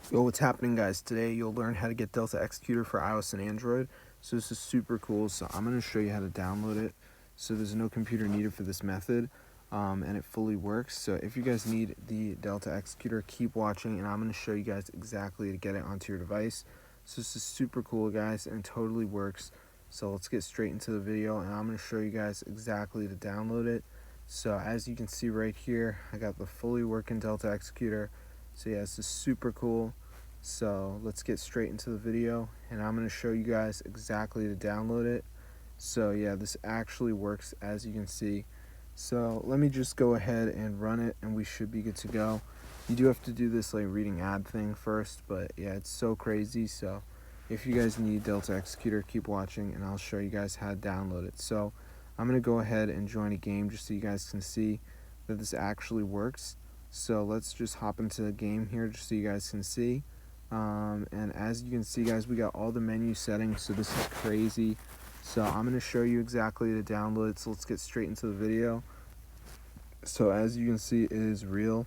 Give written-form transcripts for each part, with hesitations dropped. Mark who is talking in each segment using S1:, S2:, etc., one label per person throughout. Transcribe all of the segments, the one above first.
S1: Yo, what's happening, guys? Today you'll learn how to get Delta Executor for iOS and Android. So this is super cool. So I'm going to show you how to download it. So there's no computer needed for this method, and it fully works. So if you guys need the Delta Executor, keep watching, and I'm going to show you guys exactly to get it onto your device. So this is super cool, guys, and totally works. So let's get straight into the video, and I'm going to show you guys exactly to download it. So as you can see right here, I got the fully working Delta Executor. So yeah, this is super cool. So let's get straight into the video, and I'm going to show you guys exactly to download it. So yeah, this actually works, as you can see. So let me just go ahead and run it, and we should be good to go. You do have to do this like reading ad thing first, but yeah, it's so crazy. So if you guys need Delta Executor, keep watching, and I'll show you guys how to download it. So I'm going to go ahead and join a game just so you guys can see that this actually works. So let's just hop into the game here just so you guys can see. And as you can see, guys, we got all the menu settings, so this is crazy. So I'm going to show you exactly to download it, so let's get straight into the video. So as you can see, it is real,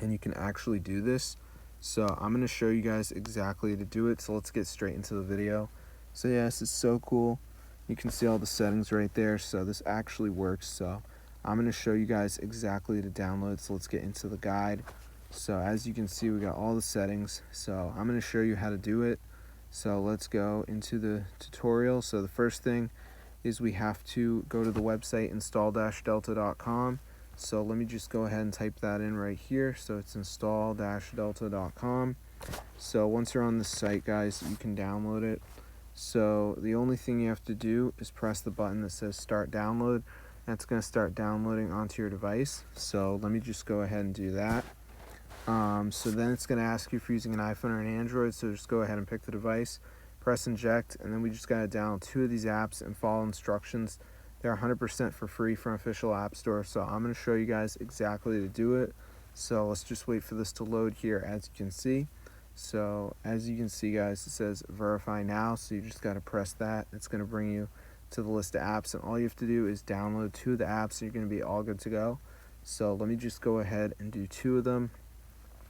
S1: and you can actually do this. So I'm going to show you guys exactly to do it, so let's get straight into the video. So yeah, this is so cool. You can see all the settings right there, so this actually works. So I'm going to show you guys exactly to download, so let's get into the guide. So as you can see, we got all the settings. So I'm going to show you how to do it. So let's go into the tutorial. So the first thing is we have to go to the website install-delta.com. So let me just go ahead and type that in right here. So it's install-delta.com. So once you're on the site, guys, you can download it. So the only thing you have to do is press the button that says start download. That's going to start downloading onto your device. So let me just go ahead and do that. So then it's going to ask you if you're using an iPhone or an Android, so just go ahead and pick the device, press inject, and then we just got to download 2 of these apps and follow instructions. They're 100% for free from official app store, so I'm going to show you guys exactly to do it. So let's just wait for this to load here, as you can see. So as you can see, guys, it says verify now, so you just got to press that. It's going to bring you to the list of apps, and all you have to do is download 2 of the apps, and you're going to be all good to go. So let me just go ahead and do 2 of them.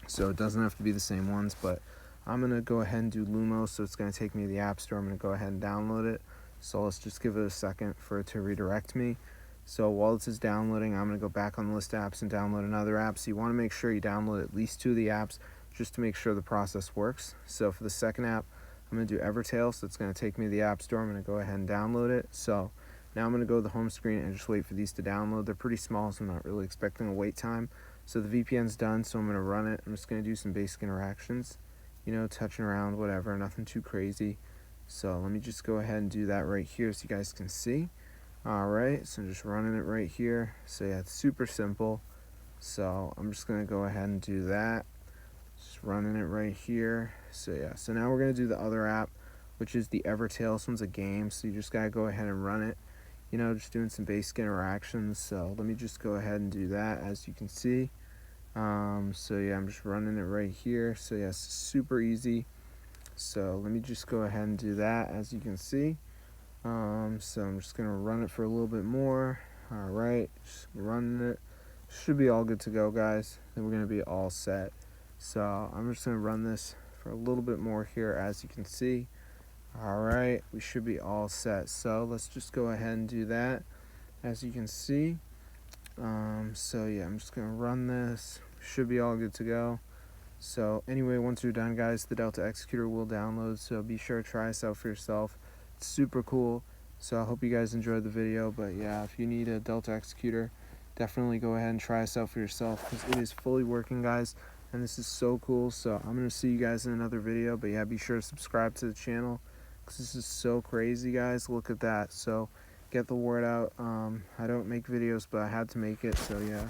S1: So it doesn't have to be the same ones, but I'm going to go ahead and do Lumos, so it's going to take me to the App Store. I'm going to go ahead and download it. So let's just give it a second for it to redirect me. So while this is downloading, I'm going to go back on the list of apps and download another app. So you want to make sure you download at least 2 of the apps just to make sure the process works. So for the second app, I'm going to do Evertail, so it's going to take me to the App Store. I'm going to go ahead and download it. So now I'm going to go to the home screen and just wait for these to download. They're pretty small, so I'm not really expecting a wait time. So the VPN's done, so I'm going to run it. I'm just going to do some basic interactions, you know, touching around, whatever, nothing too crazy. So let me just go ahead and do that right here so you guys can see. Alright, so I'm just running it right here. So yeah, it's super simple. So I'm just going to go ahead and do that. Just running it right here. So yeah, so now we're going to do the other app, which is the Evertail. This one's a game, so you just got to go ahead and run it. You know, just doing some basic interactions. So let me just go ahead and do that, as you can see. So yeah, I'm just running it right here. So yeah, it's super easy. So let me just go ahead and do that, as you can see. So I'm just gonna run it for a little bit more. Alright, just running it. Should be all good to go, guys. Then we're gonna be all set. So I'm just gonna run this for a little bit more here, as you can see. Alright, we should be all set. So let's just go ahead and do that, as you can see. So yeah, I'm just gonna run this. Should be all good to go. So anyway, once you're done, guys, the Delta Executor will download, so be sure to try this out for yourself. It's super cool. So I hope you guys enjoyed the video. But yeah, if you need a Delta Executor, definitely go ahead and try this out for yourself, because it is fully working, guys, and this is so cool. So I'm gonna see you guys in another video. But yeah, be sure to subscribe to the channel, because this is so crazy, guys. Look at that. So get the word out. I don't make videos, but I had to make it, so yeah.